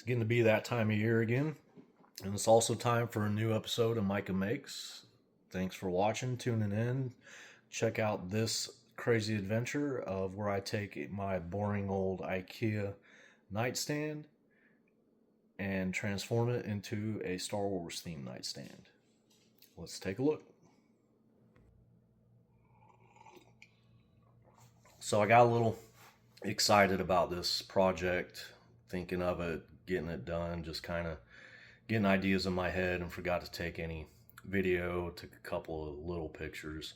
It's getting to be that time of year again, and it's also time for a new episode of Micah Makes. Thanks for watching, tuning in. Check out this crazy adventure of where I take my boring old IKEA nightstand and transform it into a Star Wars themed nightstand. Let's take a look. So I got a little excited about this project, thinking of it, getting it done, just kind of getting ideas in my head, and forgot to take any video. Took a couple of little pictures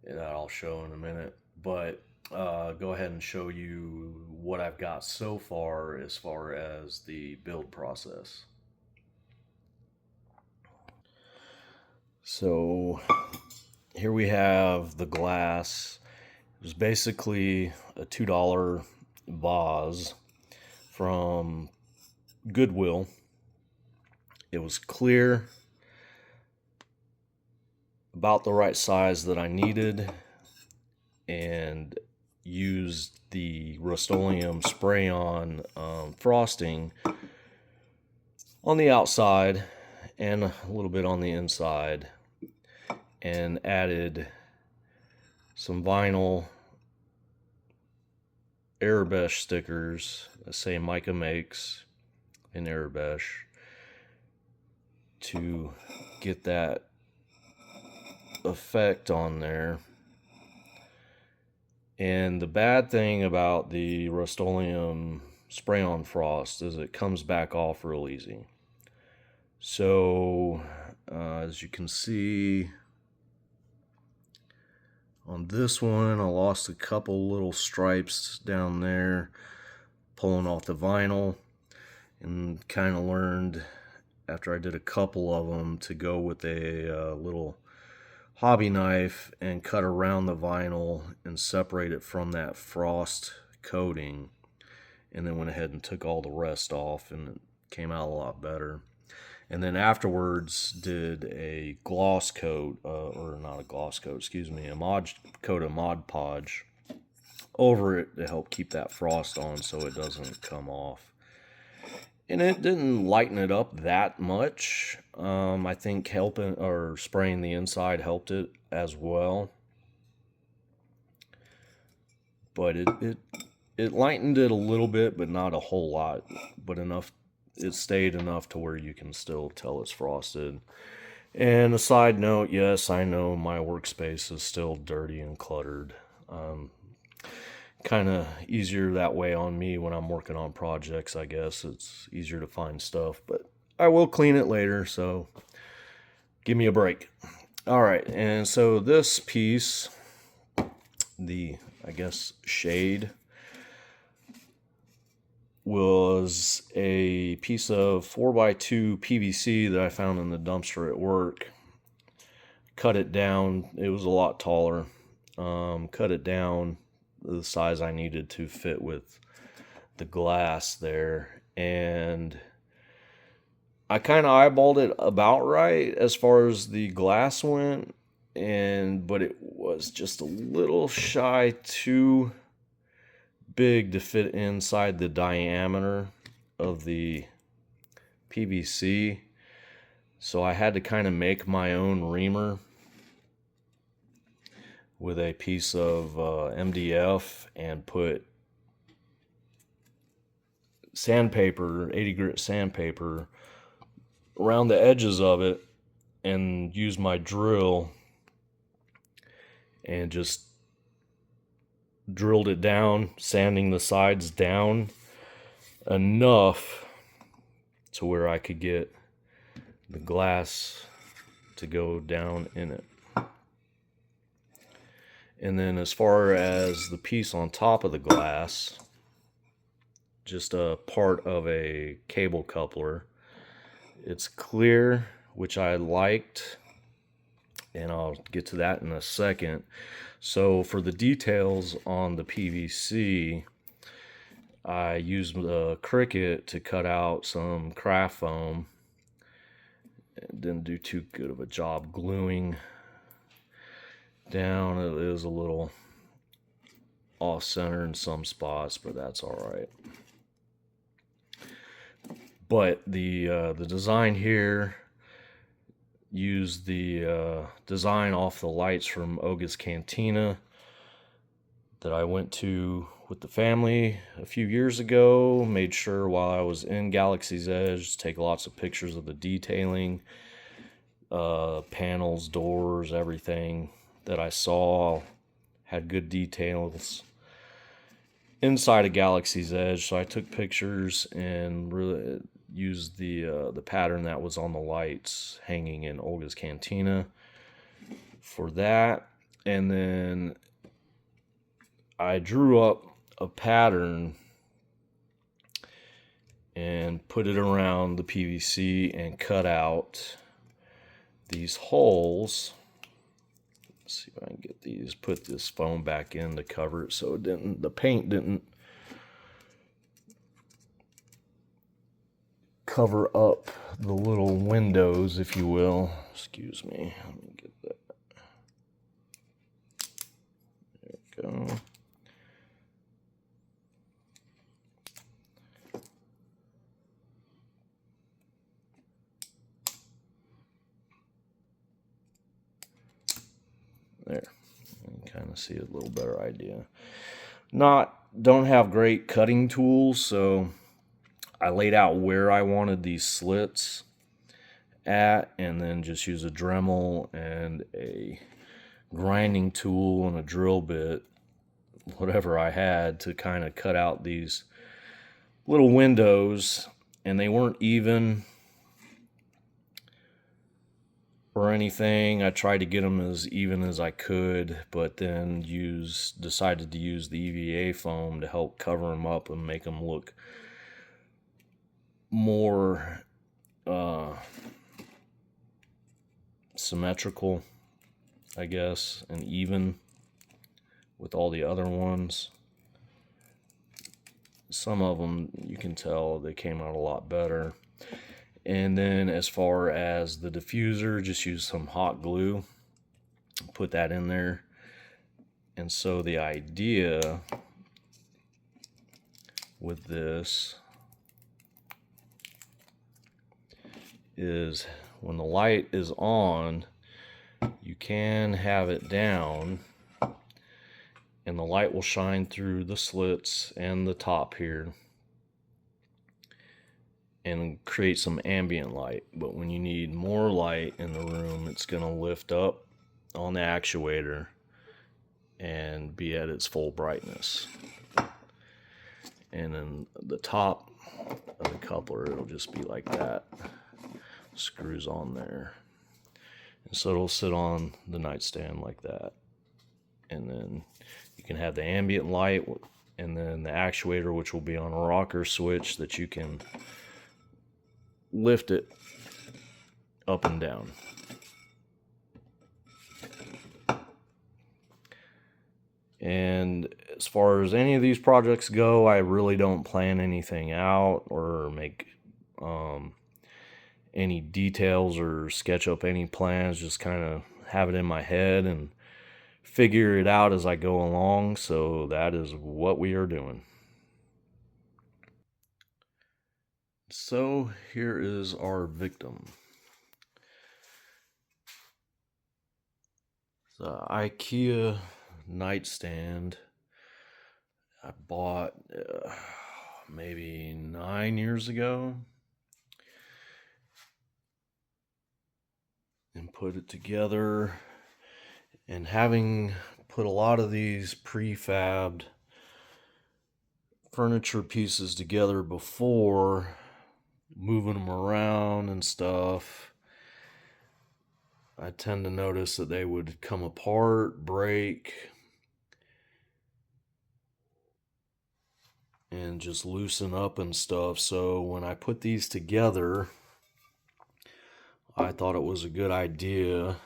that I'll show in a minute, but go ahead and show you what I've got so far as the build process. So here we have the glass. It was basically a $2 vase from Goodwill. It was clear, about the right size that I needed, and used the Rust-Oleum spray-on frosting on the outside and a little bit on the inside, and added some vinyl Airbrush stickers that say Micah Makes in Airbrush to get that effect on there. And the bad thing about the Rust-Oleum spray-on frost is it comes back off real easy. So as you can see on this one, I lost a couple little stripes down there pulling off the vinyl, and kind of learned after I did a couple of them to go with a little hobby knife and cut around the vinyl and separate it from that frost coating, and then went ahead and took all the rest off, and it came out a lot better. And then afterwards did a gloss coat, or not a gloss coat, excuse me, a mod coat of Mod Podge over it to help keep that frost on so it doesn't come off. And it didn't lighten it up that much. I think helping or spraying the inside helped it as well. But it lightened it a little bit, but not a whole lot. But enough, it stayed enough to where you can still tell it's frosted. And a side note, yes, I know my workspace is still dirty and cluttered. Kind of easier that way on me when I'm working on projects, I guess. It's easier to find stuff, but I will clean it later, so give me a break. All right, and so this piece, I guess, shade, was a piece of 4x2 PVC that I found in the dumpster at work. Cut it down. It was a lot taller. Cut it down the size I needed to fit with the glass there, and I kind of eyeballed it about right as far as the glass went, but it was just a little shy too big to fit inside the diameter of the PVC, so I had to kind of make my own reamer with a piece of MDF and put sandpaper, 80 grit sandpaper, around the edges of it, and use my drill and just drilled it down, sanding the sides down enough to where I could get the glass to go down in it. And then as far as the piece on top of the glass, just a part of a cable coupler. It's clear, which I liked, and I'll get to that in a second. So for the details on the PVC, I used the Cricut to cut out some craft foam. It didn't do too good of a job gluing down. It is a little off center in some spots, but that's all right. But the design here used the design off the lights from Oga's Cantina that I went to with the family a few years ago. Made sure while I was in Galaxy's Edge to take lots of pictures of the detailing, panels, doors, everything that I saw had good details inside of Galaxy's Edge. So I took pictures and really used the pattern that was on the lights hanging in Olga's Cantina for that. And then I drew up a pattern and put it around the PVC and cut out these holes. Let's see if I can get these, put this foam back in to cover it so the paint didn't cover up the little windows, if you will. Excuse me. Let me get that. There we go. There. You can kind of see a little better idea. Don't have great cutting tools, so I laid out where I wanted these slits at, and then just use a Dremel and a grinding tool and a drill bit, whatever I had, to kind of cut out these little windows. And they weren't even or anything. I tried to get them as even as I could, but then decided to use the EVA foam to help cover them up and make them look more symmetrical, I guess, and even with all the other ones. Some of them, you can tell they came out a lot better. And then as far as the diffuser, just use some hot glue, put that in there. And so the idea with this is when the light is on, you can have it down and the light will shine through the slits and the top here and create some ambient light. But when you need more light in the room, it's going to lift up on the actuator and be at its full brightness. And then the top of the coupler, it'll just be like that. Screws on there. And so it'll sit on the nightstand like that. And then you can have the ambient light and then the actuator, which will be on a rocker switch that you can lift it up and down. And as far as any of these projects go, I really don't plan anything out or make any details or sketch up any plans. Just kind of have it in my head and figure it out as I go along. So that is what we are doing. So here is our victim. The IKEA nightstand I bought maybe 9 years ago and put it together. And having put a lot of these prefabbed furniture pieces together before, moving them around and stuff, I tend to notice that they would come apart, break, and just loosen up and stuff. So when I put these together, I thought it was a good idea.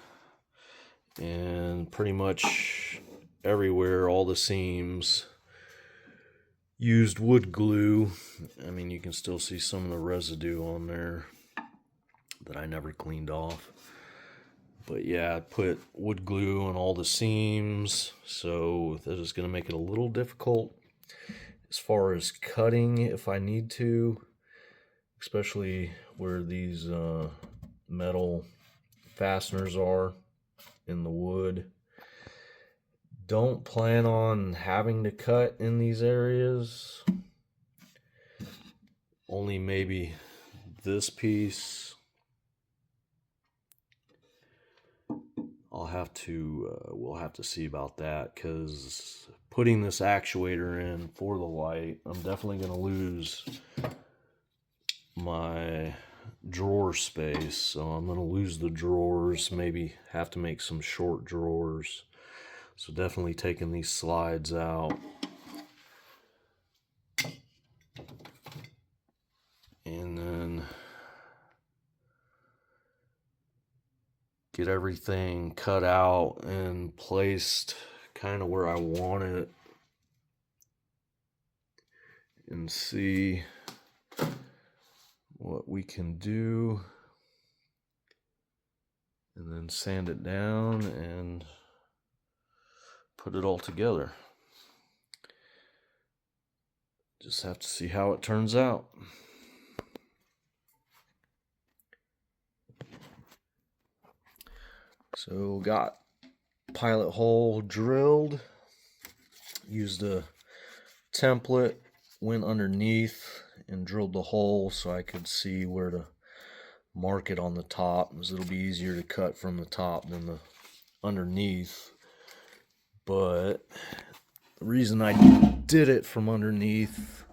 And pretty much everywhere, all the seams, used wood glue. I mean, you can still see some of the residue on there that I never cleaned off. But yeah, I put wood glue on all the seams, so that is going to make it a little difficult as far as cutting if I need to, especially where these metal fasteners are in the wood. Don't plan on having to cut in these areas. Only maybe this piece. We'll have to see about that, because putting this actuator in for the light, I'm definitely going to lose my drawer space. So I'm going to lose the drawers, maybe have to make some short drawers. So definitely taking these slides out. And then get everything cut out and placed kind of where I want it, and see what we can do, and then sand it down and put it all together. Just have to see how it turns out. So got pilot hole drilled, used a template, went underneath and drilled the hole so I could see where to mark it on the top, because it'll be easier to cut from the top than the underneath. But the reason I did it from underneath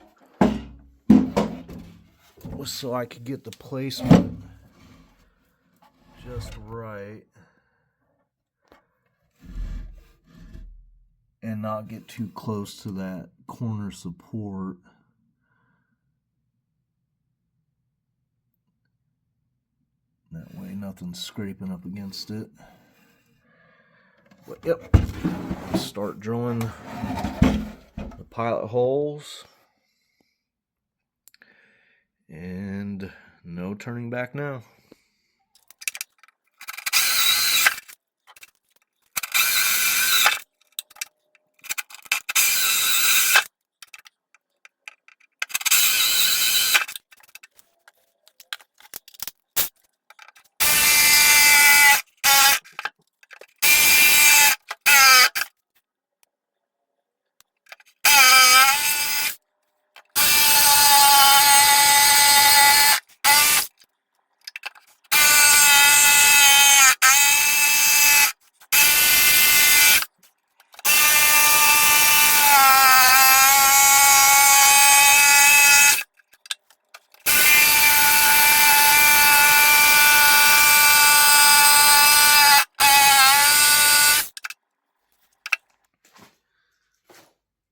was so I could get the placement just right and not get too close to that corner support. That way nothing's scraping up against it. But yep, start drilling the pilot holes, and no turning back now.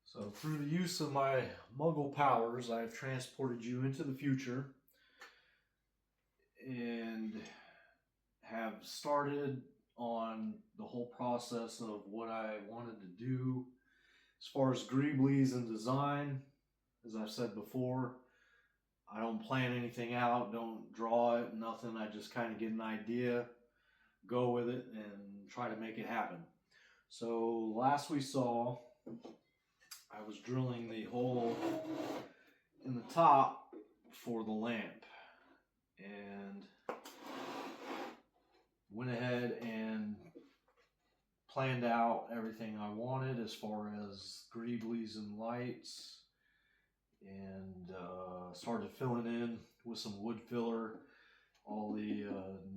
So through the use of my Muggle powers, I've transported you into the future and have started on the whole process of what I wanted to do as far as Greeblies and design. As I've said before, I don't plan anything out, don't draw it, nothing. I just kind of get an idea, go with it, and try to make it happen. So last we saw, I was drilling the hole in the top for the lamp, and went ahead and planned out everything I wanted as far as greeblies and lights, and started filling in with some wood filler all the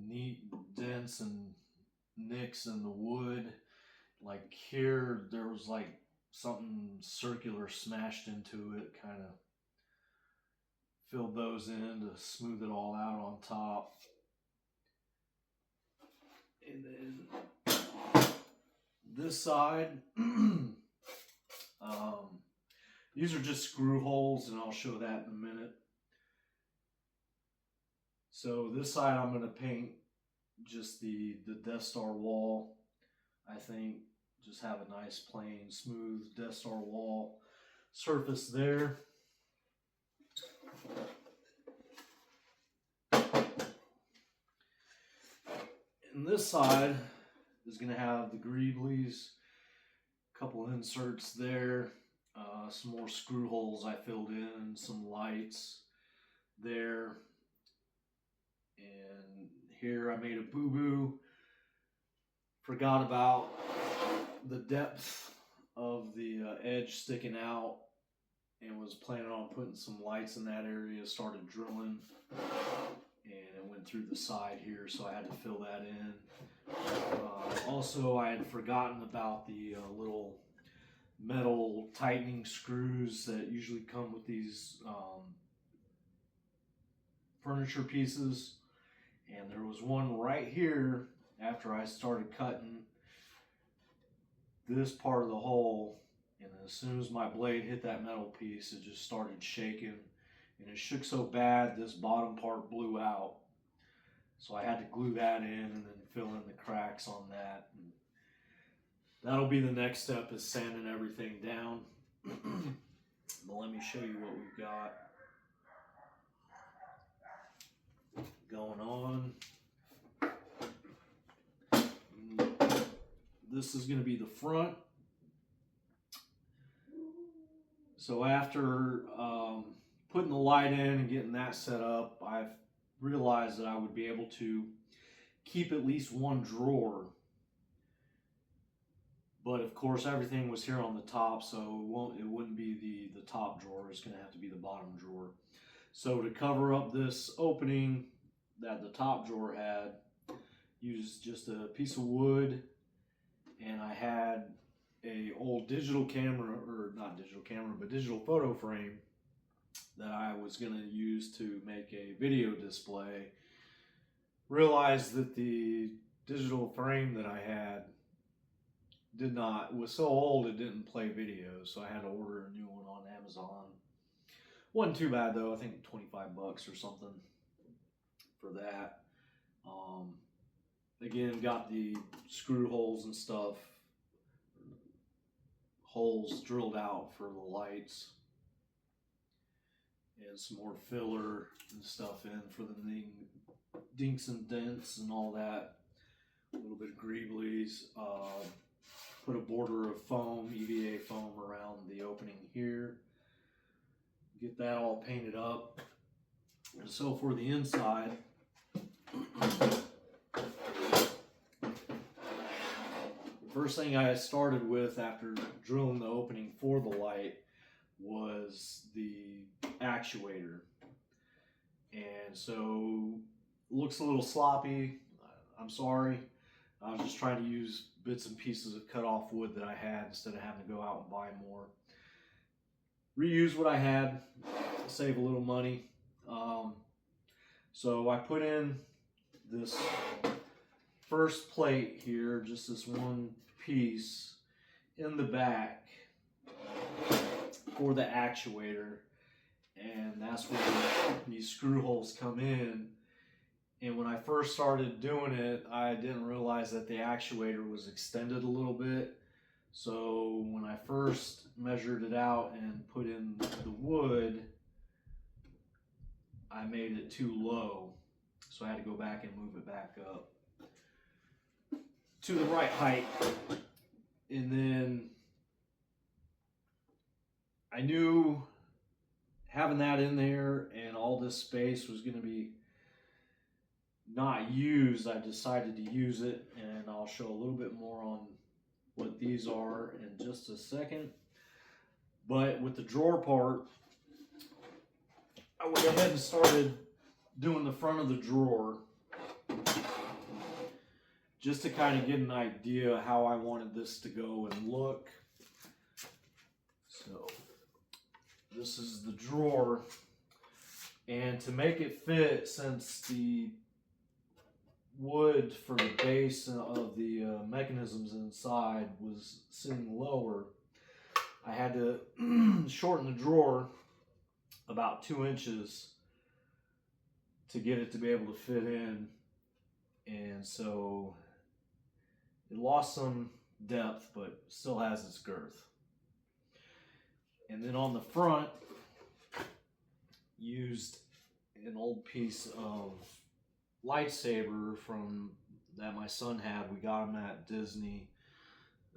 neat dents and nicks in the wood. Like here, there was like something circular smashed into it, kind of filled those in to smooth it all out on top. And then this side, these are just screw holes, and I'll show that in a minute. So this side I'm going to paint just the Death Star wall. I think just have a nice plain smooth Death Star wall surface there. And this side is going to have the greeblies, a couple inserts there, some more screw holes I filled in, some lights there. And here I made a boo-boo. Forgot about the depth of the edge sticking out and was planning on putting some lights in that area. Started drilling and it went through the side here, so I had to fill that in. Also, I had forgotten about the little metal tightening screws that usually come with these furniture pieces, and there was one right here after I started cutting this part of the hole, and as soon as my blade hit that metal piece, it just started shaking, and it shook so bad this bottom part blew out. So I had to glue that in and then fill in the cracks on that. And that'll be the next step, is sanding everything down. But let me show you what we've got going on. This is going to be the front. So after putting the light in and getting that set up, I've realized that I would be able to keep at least one drawer. But of course, everything was here on the top, so it wouldn't be the top drawer. It's going to have to be the bottom drawer. So to cover up this opening that the top drawer had, used just a piece of wood, and I had a old digital camera, or not digital camera, but digital photo frame that I was going to use to make a video display. Realized that the digital frame that I had was so old it didn't play videos, so I had to order a new one on Amazon. Wasn't too bad though, I think 25 bucks or something for that. Again, got the screw holes and stuff, holes drilled out for the lights, and some more filler and stuff in for the dinks and dents and all that. A little bit of greeblies. Put a border of foam, EVA foam, around the opening here. Get that all painted up. And so for the inside, the first thing I started with after drilling the opening for the light was the actuator. And so it looks a little sloppy. I'm sorry. I was just trying to use bits and pieces of cut off wood that I had instead of having to go out and buy more. Reuse what I had, save a little money. So I put in this first plate here, just this one piece in the back for the actuator, and that's where these screw holes come in. And when I first started doing it, I didn't realize that the actuator was extended a little bit. So when I first measured it out and put in the wood, I made it too low. So I had to go back and move it back up to the right height. And then I knew having that in there and all this space was going to be not used. I decided to use it, and I'll show a little bit more on what these are in just a second. But with the drawer part, I went ahead and started doing the front of the drawer just to kind of get an idea how I wanted this to go and look. So this is the drawer, and to make it fit, since the wood for the base of the mechanisms inside was sitting lower, I had to shorten the drawer about 2 inches to get it to be able to fit in, and so it lost some depth but still has its girth. And then on the front, used an old piece of lightsaber from that my son had. We got him at Disney.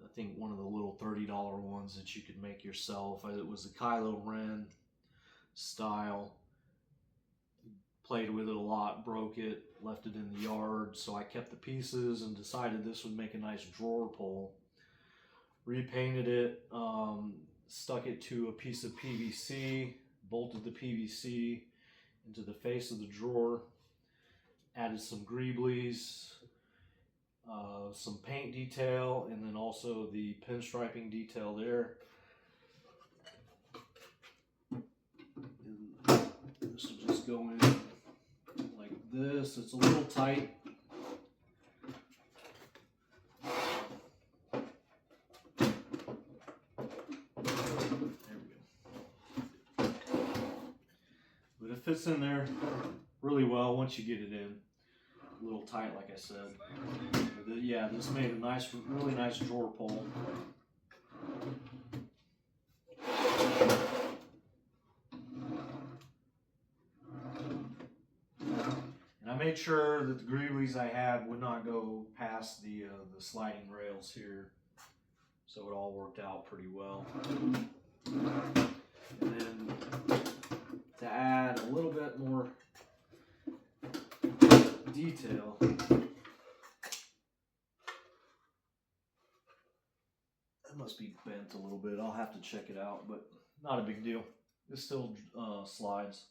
I think one of the little $30 ones that you could make yourself. It was a Kylo Ren style. played with it a lot, broke it, left it in the yard, so I kept the pieces and decided this would make a nice drawer pull. Repainted it, stuck it to a piece of PVC, bolted the PVC into the face of the drawer, added some greeblies, some paint detail, and then also the pinstriping detail there. And this will just go in like this. It's a little tight. But it fits in there really well once you get it in. A little tight, like I said. But yeah, this made a nice, really nice drawer pull. And I made sure that the greeblies I had would not go past the sliding rails here, so it all worked out pretty well. And then to add a little bit more detail, that must be bent a little bit. I'll have to check it out, but not a big deal. It still slides.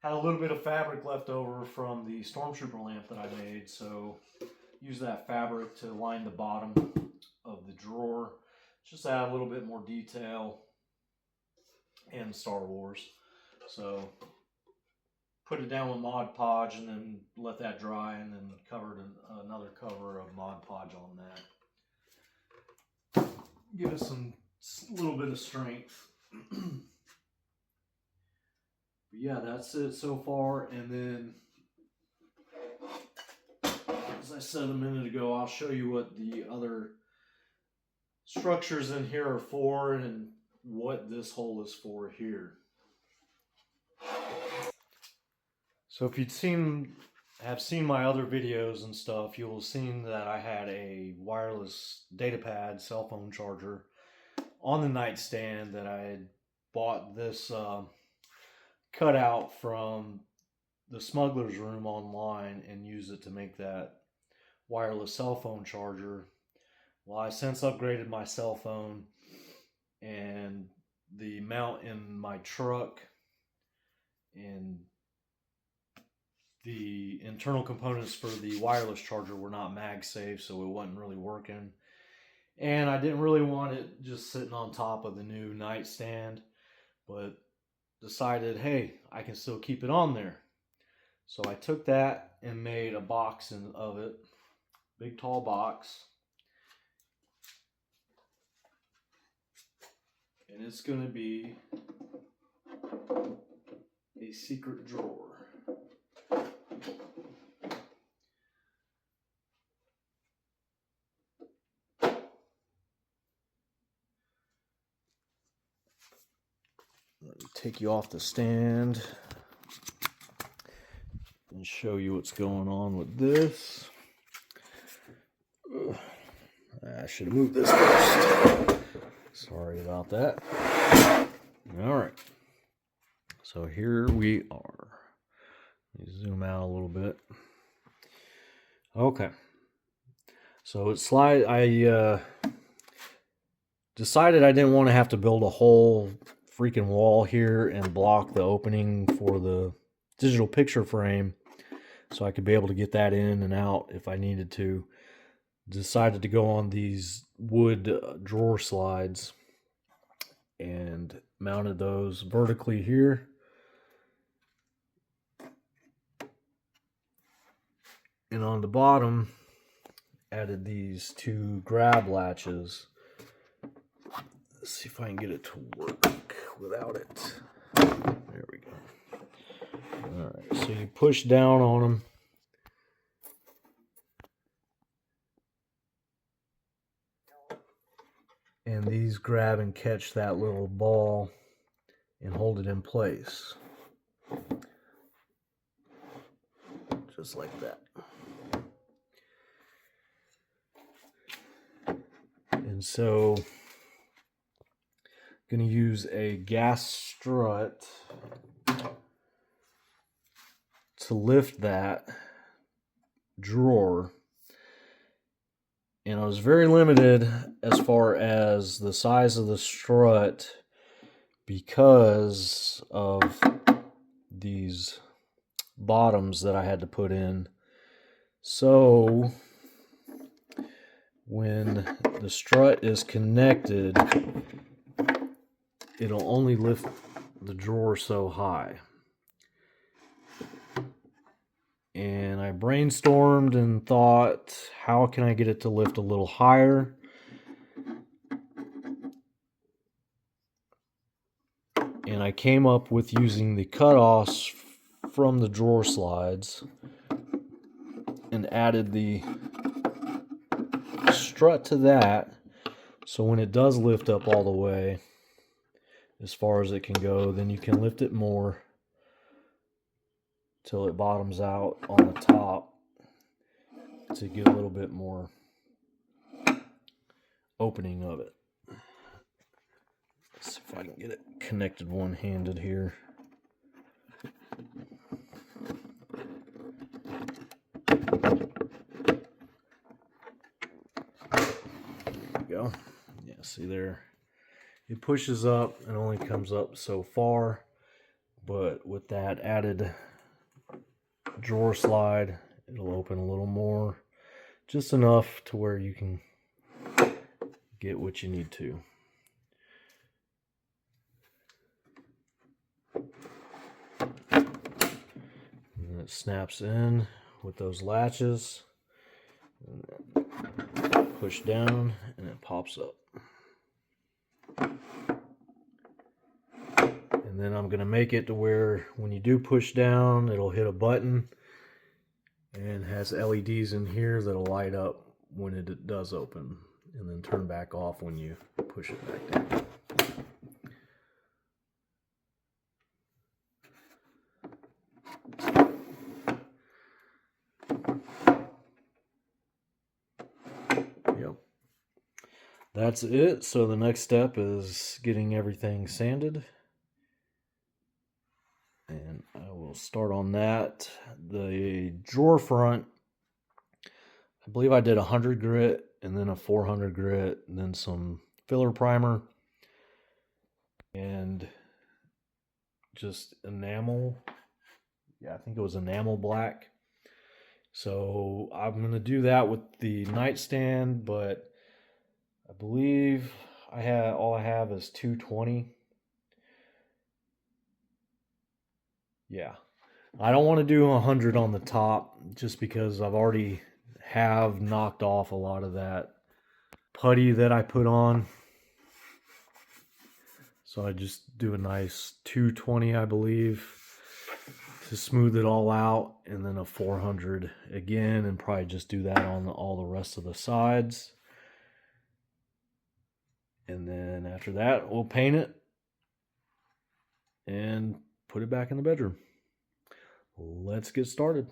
Had a little bit of fabric left over from the Stormtrooper lamp that I made, so use that fabric to line the bottom of the drawer. Just add a little bit more detail and Star Wars. So put it down with Mod Podge and then let that dry, and then covered another cover of Mod Podge on that. Give it some little bit of strength. But yeah, that's it so far. And then, as I said a minute ago, I'll show you what the other structures in here are for and what this hole is for here. So if you'd have seen my other videos and stuff, you'll have seen that I had a wireless data pad cell phone charger on the nightstand that I had bought this cutout from the smuggler's room online and used it to make that wireless cell phone charger. Well, I since upgraded my cell phone, and the mount in my truck and the internal components for the wireless charger were not MagSafe, so it wasn't really working. And I didn't really want it just sitting on top of the new nightstand, but decided, hey, I can still keep it on there. So I took that and made a box of it, big tall box. And it's going to be a secret drawer. Let me take you off the stand and show you what's going on with this. I should have moved this first. Sorry about that. All right. So here we are. Let me zoom out a little bit. Okay. So I decided I didn't want to have to build a whole freaking wall here and block the opening for the digital picture frame, so I could be able to get that in and out if I needed to. Decided to go on these wood drawer slides and mounted those vertically here. And on the bottom, added these two grab latches. Let's see if I can get it to work without it. There we go. All right, so you push down on them. And these grab and catch that little ball and hold it in place. Just like that. And so I'm going to use a gas strut to lift that drawer, and I was very limited as far as the size of the strut because of these bottoms that I had to put in. So when the strut is connected, it'll only lift the drawer so high. And I brainstormed and thought, how can I get it to lift a little higher? And I came up with using the cutoffs from the drawer slides and added the strut to that. So when it does lift up all the way, as far as it can go, then you can lift it more till it bottoms out on the top to get a little bit more opening of it. Let's see if I can get it connected one-handed here. There we go. Yeah, see there. It pushes up and only comes up so far, but with that added drawer slide, it'll open a little more, just enough to where you can get what you need to. And it snaps in with those latches, and push down and it pops up. And then I'm going to make it to where when you do push down, it'll hit a button and has LEDs in here that'll light up when it does open and then turn back off when you push it back down. Yep. That's it. So the next step is getting everything sanded. And I will start on that. The drawer front, I believe I did 100 grit and then a 400 grit and then some filler primer and just enamel. Yeah, I think it was enamel black. So I'm going to do that with the nightstand, but I believe all I have is 220. Yeah. I don't want to do 100 on the top just because I've already have knocked off a lot of that putty that I put on. So I just do a nice 220, I believe, to smooth it all out, and then a 400 again, and probably just do that on all the rest of the sides. And then after that, we'll paint it and put it back in the bedroom. Let's get started.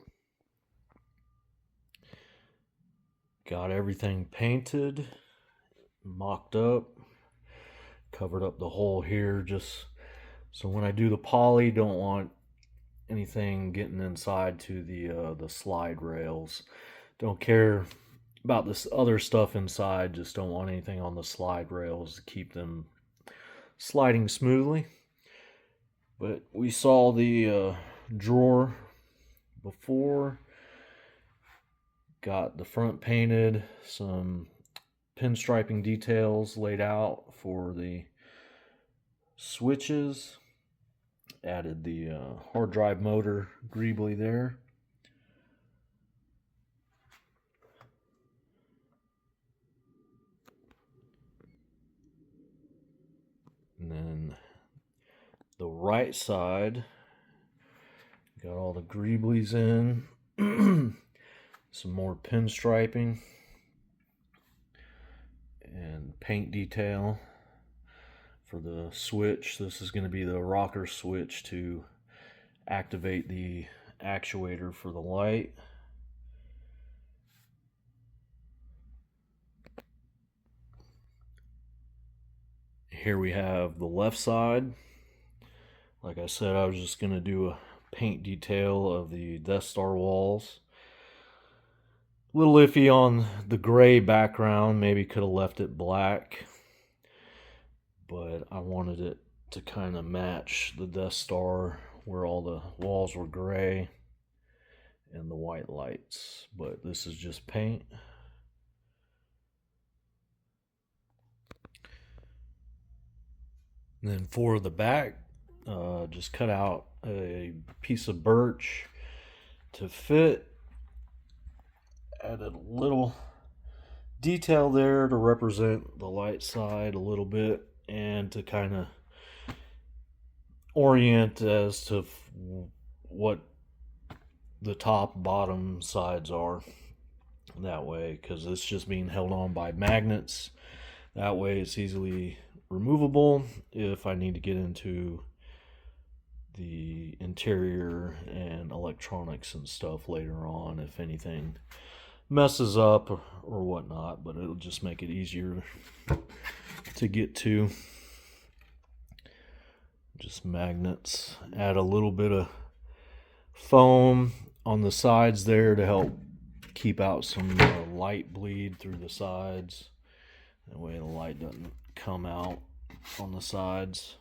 Got everything painted, mocked up, covered up the hole here just so when I do the poly, don't want anything getting inside to the slide rails. Don't care about this other stuff inside, just don't want anything on the slide rails to keep them sliding smoothly. But we saw the drawer before. Got the front painted, some pinstriping details laid out for the switches. Added the hard drive motor greebly there. And then the right side, got all the greeblies in. Some more pinstriping and paint detail for the switch. This is going to be the rocker switch to activate the actuator for the light. Here we have the left side. Like I said, I was just going to do a paint detail of the Death Star walls. A little iffy on the gray background, maybe could have left it black, but I wanted it to kind of match the Death Star where all the walls were gray and the white lights. But this is just paint. And then for the back, just cut out a piece of birch to fit. Added a little detail there to represent the light side a little bit and to kind of orient as to what the top bottom sides are that way, because it's just being held on by magnets. That way it's easily removable if I need to get into the interior and electronics and stuff later on, if anything messes up or whatnot, but it'll just make it easier to get to. Just magnets. Add a little bit of foam on the sides there to help keep out some light bleed through the sides. That way the light doesn't come out on the sides.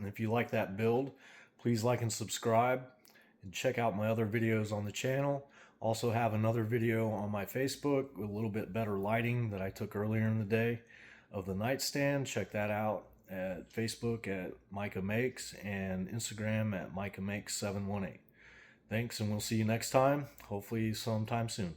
And if you like that build, please like and subscribe, and check out my other videos on the channel. Also have another video on my Facebook with a little bit better lighting that I took earlier in the day of the nightstand. Check that out at Facebook at Micah Makes and Instagram at Micah Makes 718. Thanks, and we'll see you next time, hopefully sometime soon.